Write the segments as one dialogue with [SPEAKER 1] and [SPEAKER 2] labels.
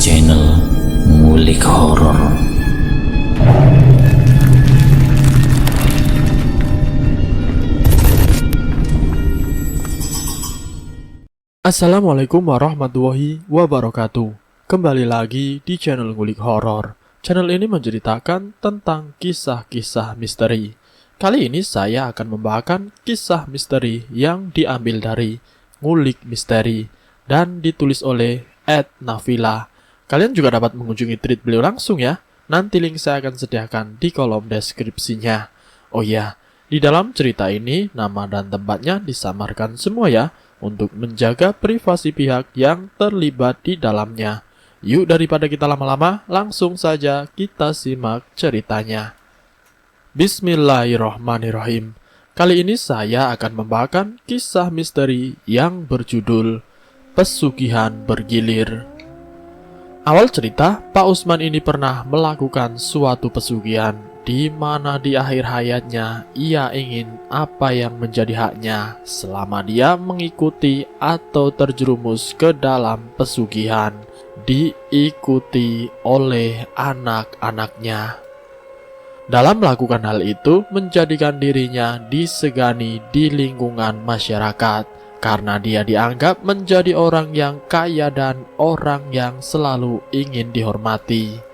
[SPEAKER 1] channel Ngulik Horor.
[SPEAKER 2] Assalamualaikum warahmatullahi wabarakatuh. Kembali lagi di channel Ngulik Horor. Channel ini menceritakan tentang kisah-kisah misteri. Kali ini saya akan membawakan kisah misteri yang diambil dari Ngulik Misteri dan ditulis oleh Ed Nafila. Kalian juga dapat mengunjungi tweet beliau langsung ya. Nanti link saya akan sediakan di kolom deskripsinya. Oh iya, di dalam cerita ini nama dan tempatnya disamarkan semua ya, untuk menjaga privasi pihak yang terlibat di dalamnya. Yuk daripada kita lama-lama, langsung saja kita simak ceritanya. Bismillahirrahmanirrahim. Kali ini saya akan membawakan kisah misteri yang berjudul Pesugihan Bergilir. Awal cerita, Pak Usman ini pernah melakukan suatu pesugihan di mana di akhir hayatnya ia ingin apa yang menjadi haknya selama dia mengikuti atau terjerumus ke dalam pesugihan diikuti oleh anak-anaknya. Dalam melakukan hal itu menjadikan dirinya disegani di lingkungan masyarakat karena dia dianggap menjadi orang yang kaya dan orang yang selalu ingin dihormati.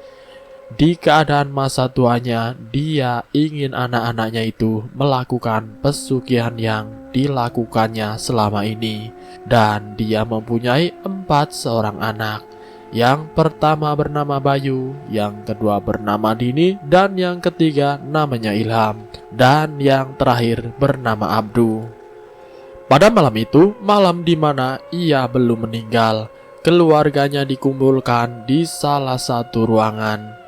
[SPEAKER 2] Di keadaan masa tuanya, dia ingin anak-anaknya itu melakukan pesugihan yang dilakukannya selama ini. Dan dia mempunyai 4 seorang anak. Yang pertama bernama Bayu, yang kedua bernama Dini, dan yang ketiga namanya Ilham. Dan yang terakhir bernama Abdu. Pada malam itu, malam di mana ia belum meninggal, keluarganya dikumpulkan di salah satu ruangan.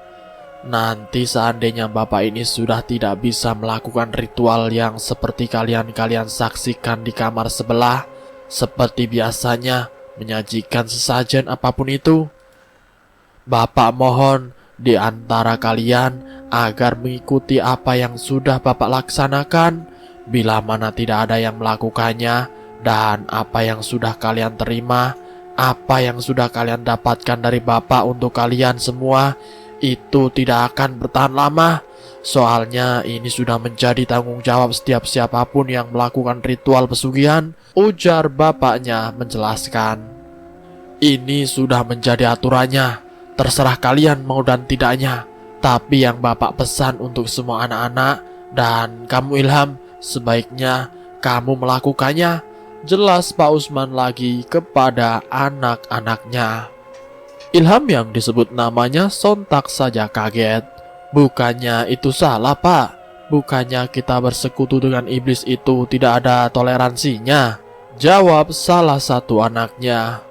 [SPEAKER 2] Nanti seandainya bapak ini sudah tidak bisa melakukan ritual yang seperti kalian saksikan di kamar sebelah, seperti biasanya menyajikan sesajen apapun itu, bapak mohon di antara kalian agar mengikuti apa yang sudah bapak laksanakan. Bila mana tidak ada yang melakukannya, dan apa yang sudah kalian terima, apa yang sudah kalian dapatkan dari bapak untuk kalian semua, itu tidak akan bertahan lama. Soalnya ini sudah menjadi tanggung jawab setiap siapapun yang melakukan ritual pesugihan, ujar bapaknya menjelaskan. Ini sudah menjadi aturannya, terserah kalian mau dan tidaknya. Tapi yang bapak pesan untuk semua anak-anak, dan kamu Ilham, sebaiknya kamu melakukannya, jelas Pak Usman lagi kepada anak-anaknya. Ilham yang disebut namanya sontak saja kaget. Bukannya itu salah pak? Bukannya kita bersekutu dengan iblis itu tidak ada toleransinya? Jawab salah satu anaknya.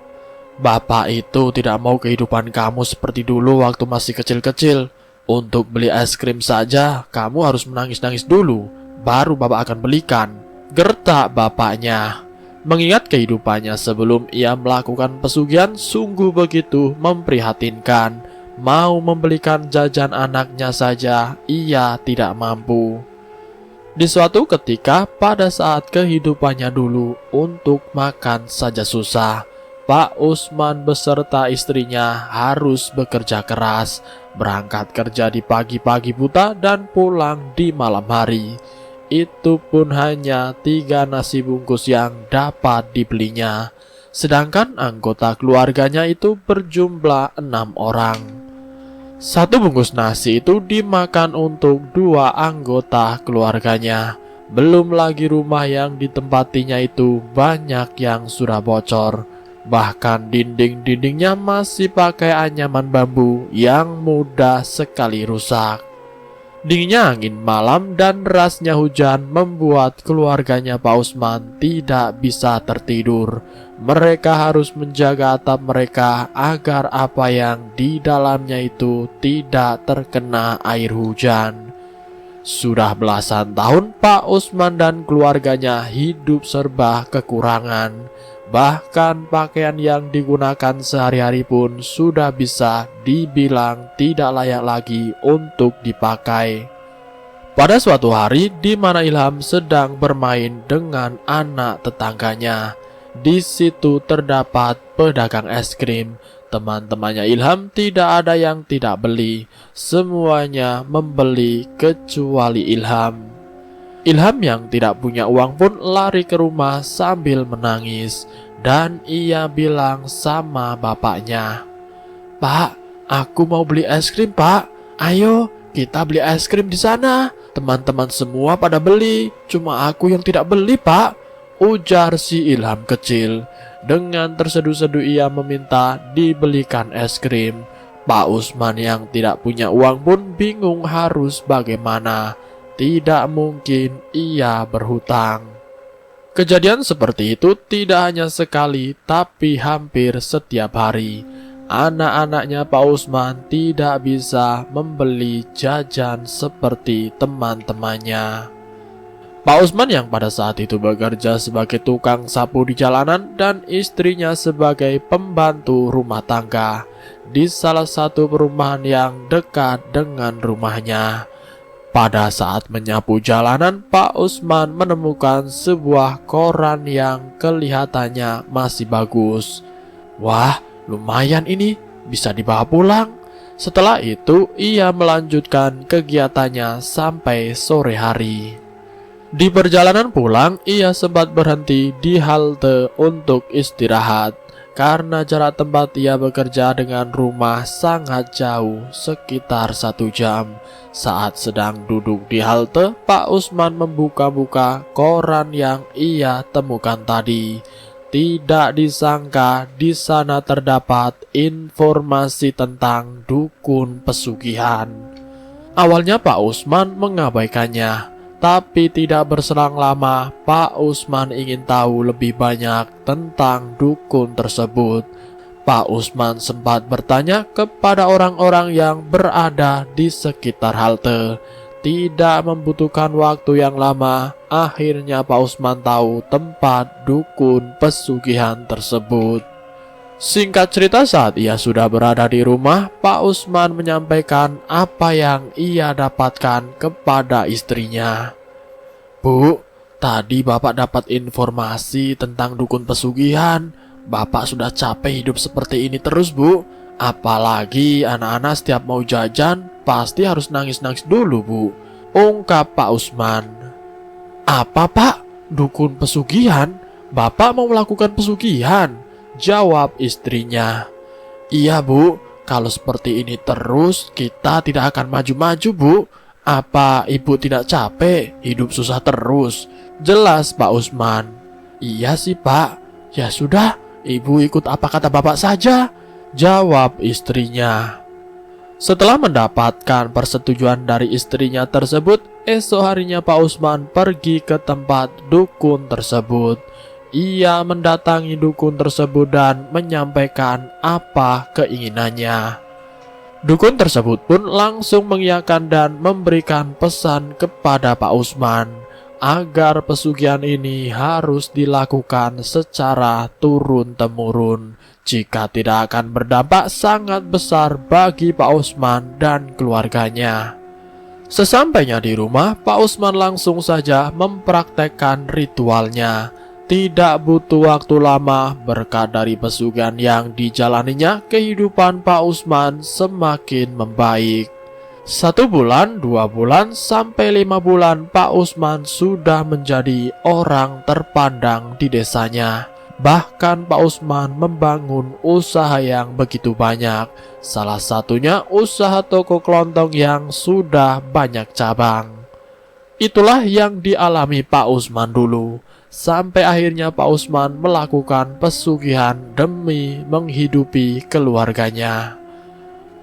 [SPEAKER 2] Bapak itu tidak mau kehidupan kamu seperti dulu waktu masih kecil-kecil. Untuk beli es krim saja kamu harus menangis-nangis dulu, baru bapak akan belikan, gertak bapaknya. Mengingat kehidupannya sebelum ia melakukan pesugihan sungguh begitu memprihatinkan. Mau membelikan jajan anaknya saja ia tidak mampu. Di suatu ketika pada saat kehidupannya dulu untuk makan saja susah, Pak Usman beserta istrinya harus bekerja keras, berangkat kerja di pagi-pagi buta dan pulang di malam hari. Itu pun hanya 3 nasi bungkus yang dapat dibelinya. Sedangkan anggota keluarganya itu berjumlah 6 orang. 1 bungkus nasi itu dimakan untuk 2 anggota keluarganya. Belum lagi rumah yang ditempatinya itu banyak yang sudah bocor. Bahkan dinding-dindingnya masih pakai anyaman bambu yang mudah sekali rusak. Dinginnya angin malam dan derasnya hujan membuat keluarganya Pak Usman tidak bisa tertidur. Mereka harus menjaga atap mereka agar apa yang di dalamnya itu tidak terkena air hujan. Sudah belasan tahun Pak Usman dan keluarganya hidup serba kekurangan. Bahkan pakaian yang digunakan sehari-hari pun sudah bisa dibilang tidak layak lagi untuk dipakai. Pada suatu hari di mana Ilham sedang bermain dengan anak tetangganya, di situ terdapat pedagang es krim. Teman-temannya Ilham tidak ada yang tidak beli. Semuanya membeli kecuali Ilham. Ilham yang tidak punya uang pun lari ke rumah sambil menangis. Dan ia bilang sama bapaknya, "Pak, aku mau beli es krim, Pak. Ayo, kita beli es krim di sana. Teman-teman semua pada beli, cuma aku yang tidak beli, Pak," ujar si Ilham kecil. Dengan terseduh-seduh ia meminta dibelikan es krim. Pak Usman yang tidak punya uang pun bingung harus bagaimana. Tidak mungkin ia berhutang. Kejadian seperti itu tidak hanya sekali, tapi hampir setiap hari. Anak-anaknya Pak Usman tidak bisa membeli jajan seperti teman-temannya. Pak Usman yang pada saat itu bekerja sebagai tukang sapu di jalanan dan istrinya sebagai pembantu rumah tangga di salah satu perumahan yang dekat dengan rumahnya. Pada saat menyapu jalanan, Pak Usman menemukan sebuah koran yang kelihatannya masih bagus. "Wah, lumayan ini, bisa dibawa pulang." Setelah itu, ia melanjutkan kegiatannya sampai sore hari. Di perjalanan pulang, ia sempat berhenti di halte untuk istirahat karena jarak tempat ia bekerja dengan rumah sangat jauh, sekitar 1 jam. Saat sedang duduk di halte, Pak Usman membuka-buka koran yang ia temukan tadi. Tidak disangka di sana terdapat informasi tentang dukun pesugihan. Awalnya Pak Usman mengabaikannya. Tapi tidak berselang lama, Pak Usman ingin tahu lebih banyak tentang dukun tersebut. Pak Usman sempat bertanya kepada orang-orang yang berada di sekitar halte. Tidak membutuhkan waktu yang lama, akhirnya Pak Usman tahu tempat dukun pesugihan tersebut. Singkat cerita, saat ia sudah berada di rumah, Pak Usman menyampaikan apa yang ia dapatkan kepada istrinya. "Bu, tadi Bapak dapat informasi tentang dukun pesugihan. Bapak sudah capek hidup seperti ini terus, Bu. Apalagi anak-anak setiap mau jajan pasti harus nangis-nangis dulu, Bu," ungkap Pak Usman. "Apa, Pak? Dukun pesugihan? Bapak mau melakukan pesugihan?" jawab istrinya. "Iya, Bu, kalau seperti ini terus kita tidak akan maju-maju, Bu. Apa Ibu tidak capek hidup susah terus?" jelas Pak Usman. "Iya sih, Pak. Ya sudah, Ibu ikut apa kata Bapak saja," jawab istrinya. Setelah mendapatkan persetujuan dari istrinya tersebut, esok harinya Pak Usman pergi ke tempat dukun tersebut. Ia mendatangi dukun tersebut dan menyampaikan apa keinginannya. Dukun tersebut pun langsung mengiyakan dan memberikan pesan kepada Pak Usman agar pesugihan ini harus dilakukan secara turun-temurun. Jika tidak akan berdampak sangat besar bagi Pak Usman dan keluarganya. Sesampainya di rumah, Pak Usman langsung saja mempraktekkan ritualnya. Tidak butuh waktu lama, berkat dari pesugihan yang dijalaninya, kehidupan Pak Usman semakin membaik. 1 bulan, 2 bulan, sampai 5 bulan Pak Usman sudah menjadi orang terpandang di desanya. Bahkan Pak Usman membangun usaha yang begitu banyak. Salah satunya usaha toko kelontong yang sudah banyak cabang. Itulah yang dialami Pak Usman dulu. Sampai akhirnya Pak Usman melakukan pesugihan demi menghidupi keluarganya.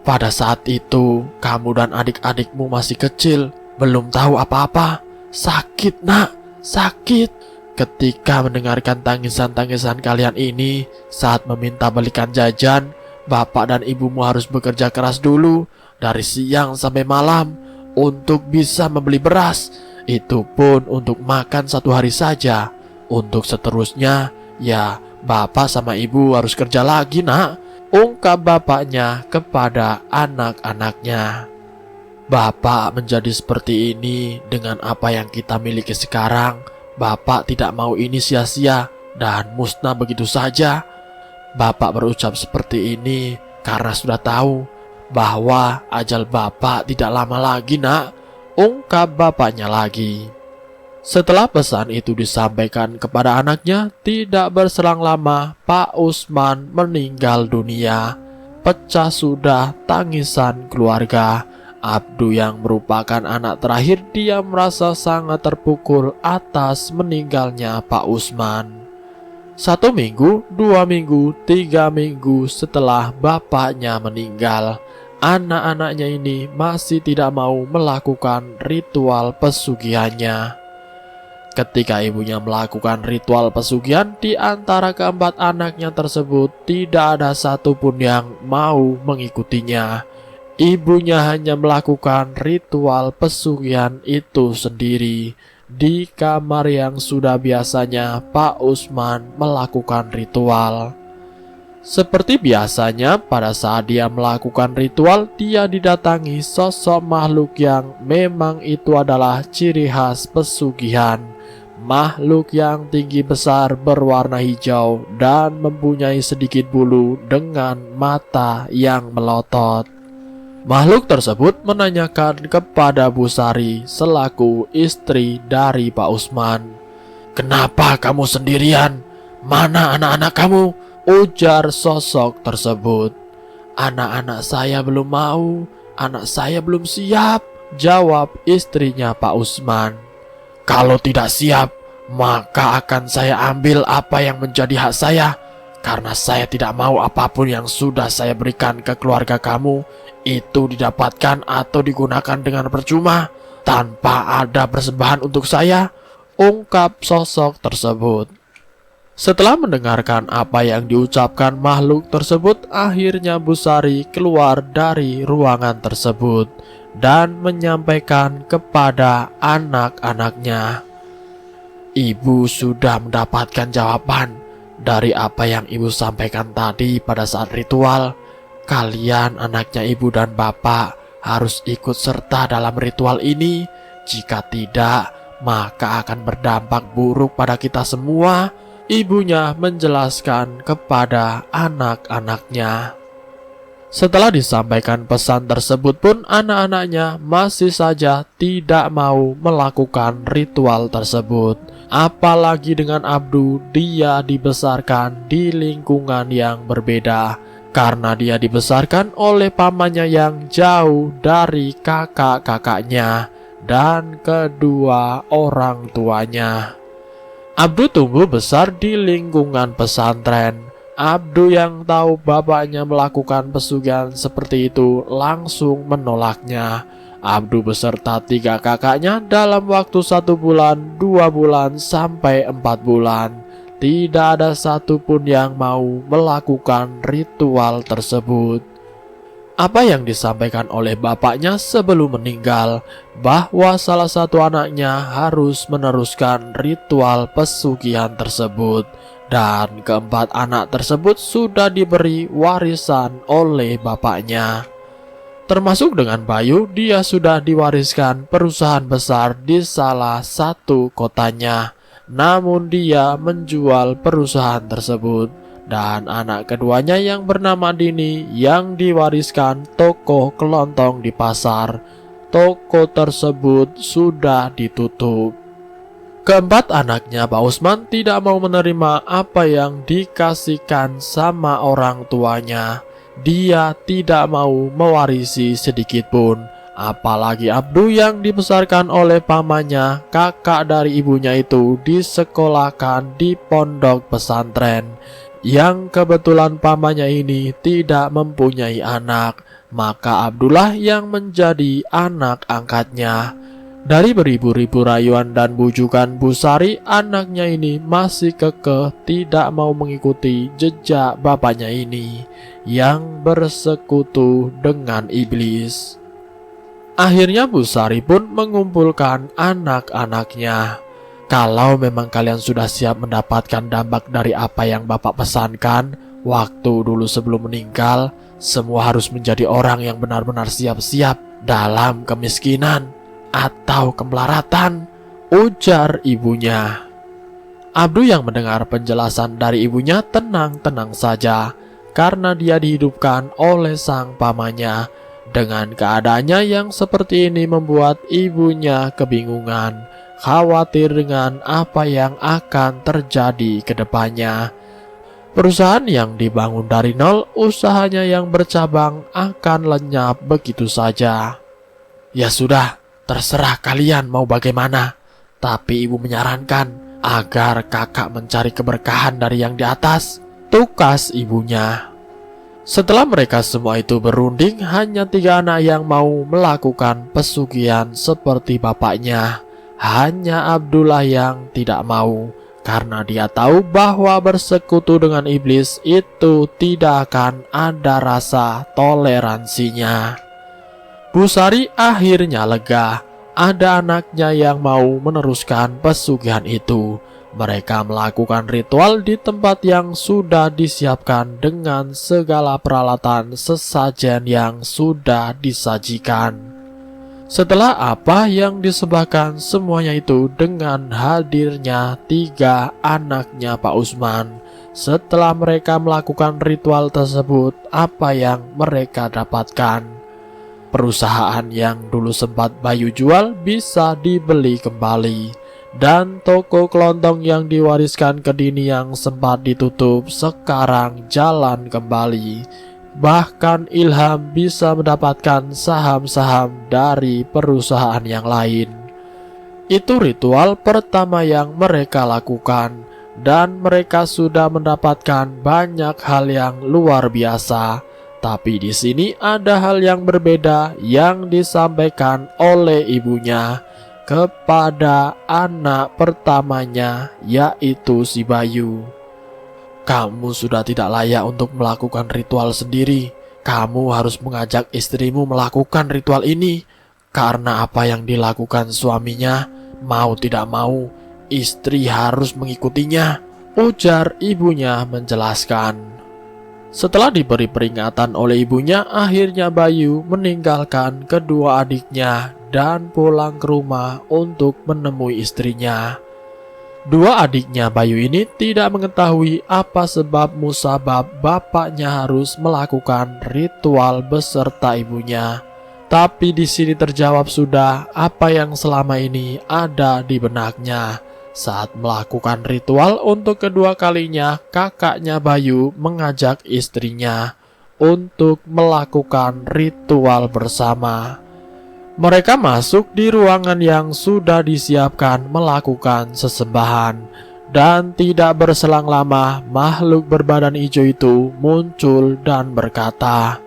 [SPEAKER 2] Pada saat itu, kamu dan adik-adikmu masih kecil, belum tahu apa-apa. Sakit, Nak, sakit. Ketika mendengarkan tangisan-tangisan kalian ini saat meminta belikan jajan, bapak dan ibumu harus bekerja keras dulu dari siang sampai malam untuk bisa membeli beras. Itu pun untuk makan 1 hari saja. Untuk seterusnya, ya bapak sama ibu harus kerja lagi, Nak, ungkap bapaknya kepada anak-anaknya. Bapak menjadi seperti ini dengan apa yang kita miliki sekarang. Bapak tidak mau ini sia-sia dan musnah begitu saja. Bapak berucap seperti ini karena sudah tahu bahwa ajal Bapak tidak lama lagi, Nak, ungkap bapaknya lagi. Setelah pesan itu disampaikan kepada anaknya, tidak berselang lama Pak Usman meninggal dunia. Pecah sudah tangisan keluarga. Abdu yang merupakan anak terakhir, dia merasa sangat terpukul atas meninggalnya Pak Usman. 1 minggu, 2 minggu, 3 minggu setelah bapaknya meninggal, anak-anaknya ini masih tidak mau melakukan ritual pesugihannya. Ketika ibunya melakukan ritual pesugihan, di antara keempat anaknya tersebut tidak ada satupun yang mau mengikutinya. Ibunya hanya melakukan ritual pesugihan itu sendiri di kamar yang sudah biasanya Pak Usman melakukan ritual. Seperti biasanya, pada saat dia melakukan ritual, dia didatangi sosok makhluk yang memang itu adalah ciri khas pesugihan. Makhluk yang tinggi besar berwarna hijau dan mempunyai sedikit bulu dengan mata yang melotot. Makhluk tersebut menanyakan kepada Bu Sari selaku istri dari Pak Usman. "Kenapa kamu sendirian? Mana anak-anak kamu?" ujar sosok tersebut. "Anak-anak saya belum mau, anak saya belum siap," jawab istrinya Pak Usman. "Kalau tidak siap, maka akan saya ambil apa yang menjadi hak saya. Karena saya tidak mau apapun yang sudah saya berikan ke keluarga kamu itu didapatkan atau digunakan dengan percuma tanpa ada persembahan untuk saya," ungkap sosok tersebut. Setelah mendengarkan apa yang diucapkan makhluk tersebut, akhirnya Bu Sari keluar dari ruangan tersebut dan menyampaikan kepada anak-anaknya. "Ibu sudah mendapatkan jawaban dari apa yang ibu sampaikan tadi pada saat ritual. Kalian, anaknya ibu dan bapak, harus ikut serta dalam ritual ini. Jika tidak, maka akan berdampak buruk pada kita semua," ibunya menjelaskan kepada anak-anaknya. Setelah disampaikan pesan tersebut pun, anak-anaknya masih saja tidak mau melakukan ritual tersebut. Apalagi dengan Abdu, dia dibesarkan di lingkungan yang berbeda. Karena dia dibesarkan oleh pamannya yang jauh dari kakak-kakaknya dan kedua orang tuanya. Abdu tumbuh besar di lingkungan pesantren. Abdu yang tahu bapaknya melakukan pesugihan seperti itu langsung menolaknya. Abdu beserta 3 kakaknya dalam waktu 1 bulan, 2 bulan, sampai 4 bulan. Tidak ada satupun yang mau melakukan ritual tersebut. Apa yang disampaikan oleh bapaknya sebelum meninggal, bahwa salah satu anaknya harus meneruskan ritual pesugihan tersebut, dan keempat anak tersebut sudah diberi warisan oleh bapaknya. Termasuk dengan Bayu, dia sudah diwariskan perusahaan besar di salah satu kotanya. Namun dia menjual perusahaan tersebut, dan anak keduanya yang bernama Dini yang diwariskan toko kelontong di pasar. Toko tersebut sudah ditutup. Keempat anaknya Pak Usman tidak mau menerima apa yang dikasihkan sama orang tuanya. Dia tidak mau mewarisi sedikit pun. Apalagi Abdu yang dibesarkan oleh pamannya, kakak dari ibunya itu, disekolahkan di pondok pesantren. Yang kebetulan pamannya ini tidak mempunyai anak, maka Abdullah yang menjadi anak angkatnya. Dari beribu-ribu rayuan dan bujukan Bu Sari, anaknya ini masih kekeh tidak mau mengikuti jejak bapaknya ini yang bersekutu dengan iblis. Akhirnya Bu Sari pun mengumpulkan anak-anaknya. "Kalau memang kalian sudah siap mendapatkan dampak dari apa yang Bapak pesankan waktu dulu sebelum meninggal, semua harus menjadi orang yang benar-benar siap-siap dalam kemiskinan atau kemelaratan," ujar ibunya. Abdu yang mendengar penjelasan dari ibunya tenang-tenang saja, karena dia dihidupkan oleh sang pamannya. Dengan keadaannya yang seperti ini membuat ibunya kebingungan, khawatir dengan apa yang akan terjadi ke depannya. Perusahaan yang dibangun dari nol, usahanya yang bercabang akan lenyap begitu saja. Ya sudah, terserah kalian mau bagaimana. Tapi ibu menyarankan agar kakak mencari keberkahan dari yang di atas, tukas ibunya. Setelah mereka semua itu berunding, hanya 3 anak yang mau melakukan pesugihan seperti bapaknya. Hanya Abdullah yang tidak mau, karena dia tahu bahwa bersekutu dengan iblis itu tidak akan ada rasa toleransinya. Bu Sari akhirnya lega. Ada anaknya yang mau meneruskan pesugihan itu. Mereka melakukan ritual di tempat yang sudah disiapkan dengan segala peralatan sesajen yang sudah disajikan. Setelah apa yang disembahkan semuanya itu dengan hadirnya 3 anaknya Pak Usman. Setelah mereka melakukan ritual tersebut, apa yang mereka dapatkan? Perusahaan yang dulu sempat Bayu jual bisa dibeli kembali, dan toko kelontong yang diwariskan ke Dini yang sempat ditutup sekarang jalan kembali. Bahkan Ilham bisa mendapatkan saham-saham dari perusahaan yang lain. Itu ritual pertama yang mereka lakukan, dan mereka sudah mendapatkan banyak hal yang luar biasa. Tapi di sini ada hal yang berbeda yang disampaikan oleh ibunya kepada anak pertamanya, yaitu si Bayu. Kamu sudah tidak layak untuk melakukan ritual sendiri. Kamu harus mengajak istrimu melakukan ritual ini. Karena apa yang dilakukan suaminya, mau tidak mau, istri harus mengikutinya, ujar ibunya menjelaskan. Setelah diberi peringatan oleh ibunya, akhirnya Bayu meninggalkan kedua adiknya dan pulang ke rumah untuk menemui istrinya. 2 adiknya Bayu ini tidak mengetahui apa sebab musabab bapaknya harus melakukan ritual beserta ibunya. Tapi di sini terjawab sudah apa yang selama ini ada di benaknya. Saat melakukan ritual untuk kedua kalinya, kakaknya Bayu mengajak istrinya untuk melakukan ritual bersama. Mereka masuk di ruangan yang sudah disiapkan melakukan sesembahan, dan tidak berselang lama makhluk berbadan hijau itu muncul dan berkata,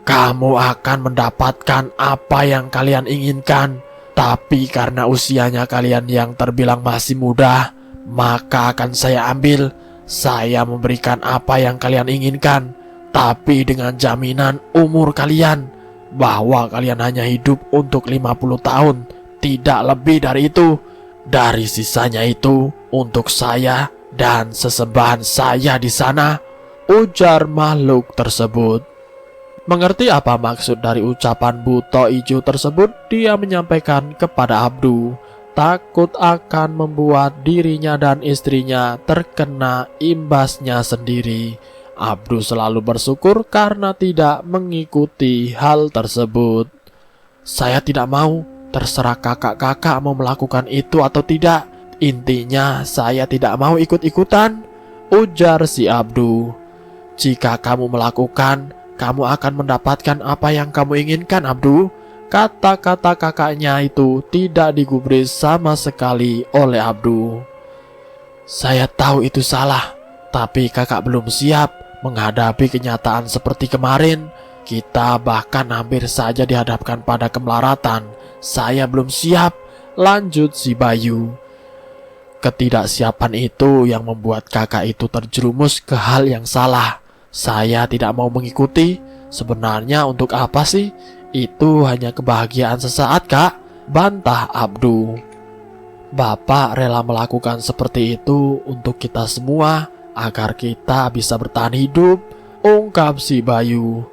[SPEAKER 2] "Kamu akan mendapatkan apa yang kalian inginkan. Tapi karena usianya kalian yang terbilang masih muda, maka akan saya ambil. Saya memberikan apa yang kalian inginkan, tapi dengan jaminan umur kalian, bahwa kalian hanya hidup untuk 50 tahun, tidak lebih dari itu. Dari sisanya itu untuk saya dan sesembahan saya di sana," ujar makhluk tersebut. Mengerti apa maksud dari ucapan buto ijo tersebut, dia menyampaikan kepada Abdu, takut akan membuat dirinya dan istrinya terkena imbasnya sendiri. Abdu selalu bersyukur karena tidak mengikuti hal tersebut. "Saya tidak mau, terserah kakak-kakak mau melakukan itu atau tidak. Intinya saya tidak mau ikut-ikutan," ujar si Abdu. "Jika kamu melakukan, kamu akan mendapatkan apa yang kamu inginkan, Abdu." Kata-kata kakaknya itu tidak digubris sama sekali oleh Abdu. "Saya tahu itu salah, tapi kakak belum siap menghadapi kenyataan seperti kemarin. Kita bahkan hampir saja dihadapkan pada kemelaratan. Saya belum siap," lanjut si Bayu. Ketidaksiapan itu yang membuat kakak itu terjerumus ke hal yang salah. "Saya tidak mau mengikuti. Sebenarnya untuk apa sih? Itu hanya kebahagiaan sesaat, Kak," bantah Abdu. "Bapak rela melakukan seperti itu untuk kita semua, agar kita bisa bertahan hidup," ungkap si Bayu.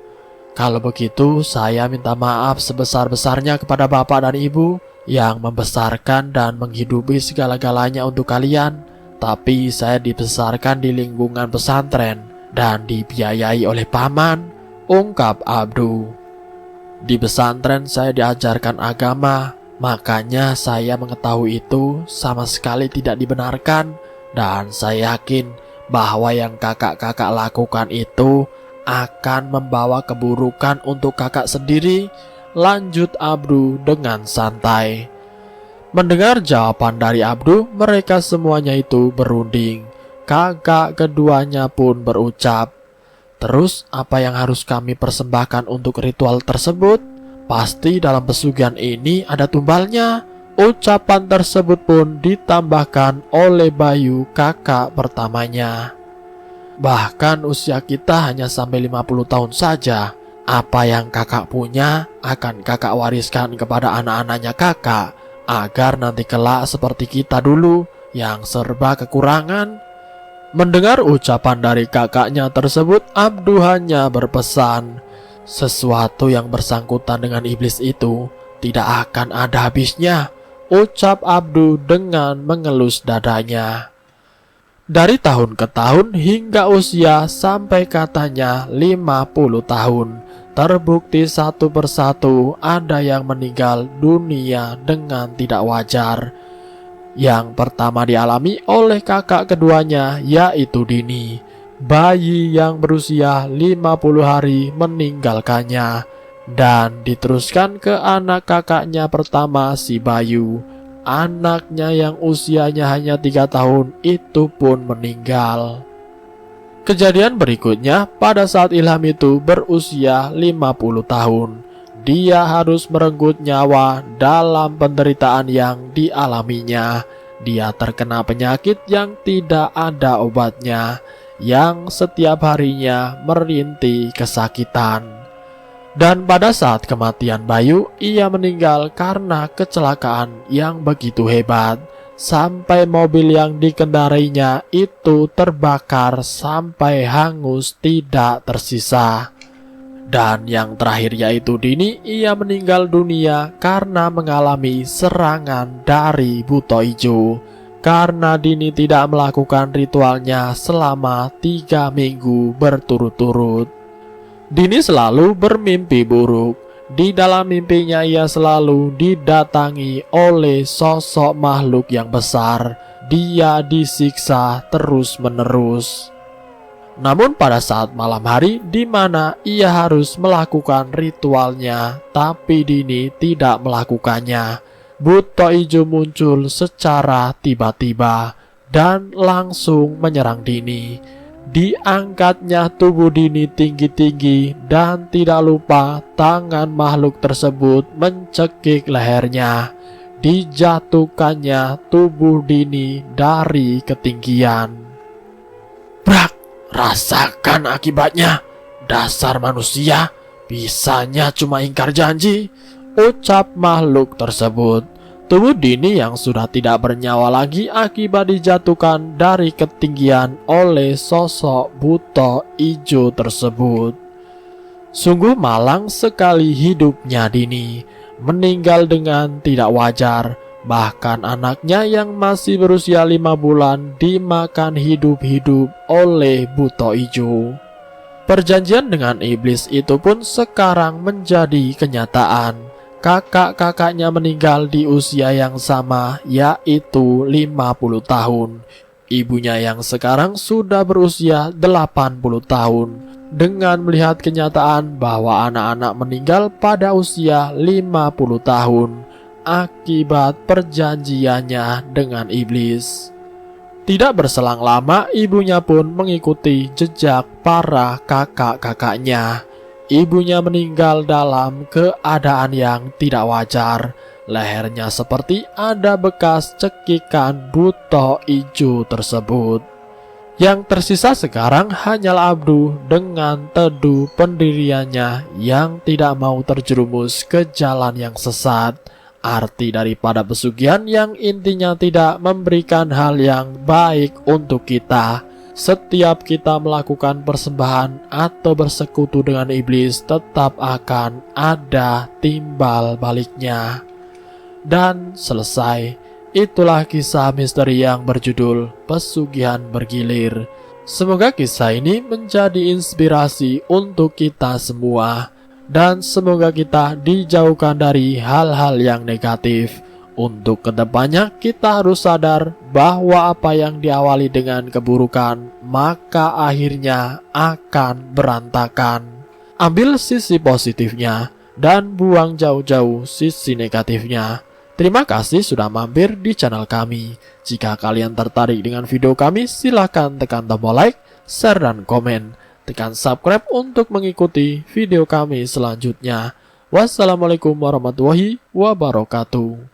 [SPEAKER 2] "Kalau begitu, saya minta maaf sebesar-besarnya kepada Bapak dan Ibu yang membesarkan dan menghidupi segala-galanya untuk kalian. Tetapi saya dibesarkan di lingkungan pesantren dan dibiayai oleh paman, ungkap Abdu. Di pesantren saya diajarkan agama, makanya saya mengetahui itu sama sekali tidak dibenarkan. Dan saya yakin bahwa yang kakak-kakak lakukan itu akan membawa keburukan untuk kakak sendiri, lanjut Abdu dengan santai. Mendengar jawaban dari Abdu, mereka semuanya itu berunding. Kakak keduanya pun berucap, "Terus apa yang harus kami persembahkan untuk ritual tersebut? Pasti dalam pesugihan ini ada tumbalnya." Ucapan tersebut pun ditambahkan oleh Bayu, kakak pertamanya. "Bahkan usia kita hanya sampai 50 tahun saja. Apa yang kakak punya akan kakak wariskan kepada anak-anaknya kakak, agar nanti kelak seperti kita dulu yang serba kekurangan." Mendengar ucapan dari kakaknya tersebut, Abdu hanya berpesan, sesuatu yang bersangkutan dengan iblis itu tidak akan ada habisnya, ucap Abdu dengan mengelus dadanya. Dari tahun ke tahun hingga usia sampai katanya 50 tahun, terbukti satu persatu ada yang meninggal dunia dengan tidak wajar. Yang pertama dialami oleh kakak keduanya, yaitu Dini, bayi yang berusia 50 hari meninggalkannya, dan diteruskan ke anak kakaknya pertama, si Bayu. Anaknya yang usianya hanya 3 tahun itu pun meninggal. Kejadian berikutnya, pada saat Ilham itu berusia 50 tahun, dia harus merenggut nyawa dalam penderitaan yang dialaminya. Dia terkena penyakit yang tidak ada obatnya, yang setiap harinya merintih kesakitan. Dan pada saat kematian Bayu, ia meninggal karena kecelakaan yang begitu hebat, sampai mobil yang dikendarainya itu terbakar sampai hangus tidak tersisa. Dan yang terakhir yaitu Dini, ia meninggal dunia karena mengalami serangan dari buto ijo, karena Dini tidak melakukan ritualnya selama 3 minggu berturut-turut. Dini selalu bermimpi buruk. Di dalam mimpinya ia selalu didatangi oleh sosok makhluk yang besar. Dia disiksa terus-menerus. Namun pada saat malam hari di mana ia harus melakukan ritualnya, tapi Dini tidak melakukannya, buto ijo muncul secara tiba-tiba dan langsung menyerang Dini. Diangkatnya tubuh Dini tinggi-tinggi dan tidak lupa tangan makhluk tersebut mencekik lehernya. Dijatuhkannya tubuh Dini dari ketinggian. Brak! Rasakan akibatnya, dasar manusia, bisanya cuma ingkar janji, ucap makhluk tersebut. Tubuh Dini yang sudah tidak bernyawa lagi akibat dijatuhkan dari ketinggian oleh sosok buto ijo tersebut. Sungguh malang sekali hidupnya Dini, meninggal dengan tidak wajar. Bahkan anaknya yang masih berusia 5 bulan dimakan hidup-hidup oleh buto ijo. Perjanjian dengan iblis itu pun sekarang menjadi kenyataan. Kakak-kakaknya meninggal di usia yang sama, yaitu 50 tahun. Ibunya yang sekarang sudah berusia 80 tahun. Dengan melihat kenyataan bahwa anak-anak meninggal pada usia 50 tahun akibat perjanjiannya dengan iblis. Tidak berselang lama, ibunya pun mengikuti jejak para kakak-kakaknya. Ibunya meninggal dalam keadaan yang tidak wajar. Lehernya seperti ada bekas cekikan buto ijo tersebut. Yang tersisa sekarang hanyalah Abdu dengan teduh pendiriannya yang tidak mau terjerumus ke jalan yang sesat. Arti daripada pesugihan yang intinya tidak memberikan hal yang baik untuk kita. Setiap kita melakukan persembahan atau bersekutu dengan iblis, tetap akan ada timbal baliknya. Dan selesai. Itulah kisah misteri yang berjudul Pesugihan Bergilir. Semoga kisah ini menjadi inspirasi untuk kita semua, dan semoga kita dijauhkan dari hal-hal yang negatif. Untuk kedepannya kita harus sadar bahwa apa yang diawali dengan keburukan, maka akhirnya akan berantakan. Ambil sisi positifnya dan buang jauh-jauh sisi negatifnya. Terima kasih sudah mampir di channel kami. Jika kalian tertarik dengan video kami, silahkan tekan tombol like, share, dan komen. Tekan subscribe untuk mengikuti video kami selanjutnya. Wassalamualaikum warahmatullahi wabarakatuh.